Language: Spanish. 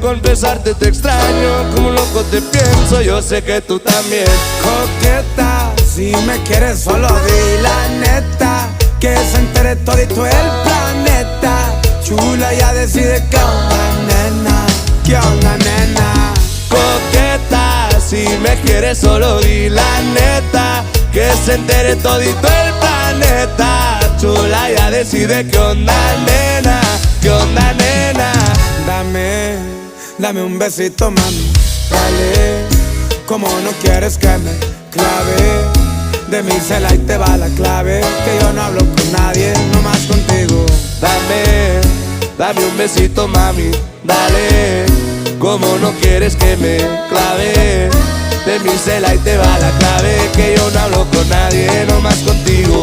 confesarte te extraño, como un loco te pienso, yo sé que tú también. Coqueta, si me quieres solo di la neta, que se entere todito el planeta. Chula, ya decide qué onda, nena, qué onda, nena. Coqueta, si me quieres solo di la neta, que se entere todito el planeta. Chula, ya decide qué onda, nena, qué onda, nena. Dame un besito, mami, dale. Como no quieres que me clave, de mi cela y te va la clave, que yo no hablo con nadie, nomás contigo. Dame un besito, mami, dale. Como no quieres que me clave, de mi cela y te va la clave, que yo no hablo con nadie, nomás contigo.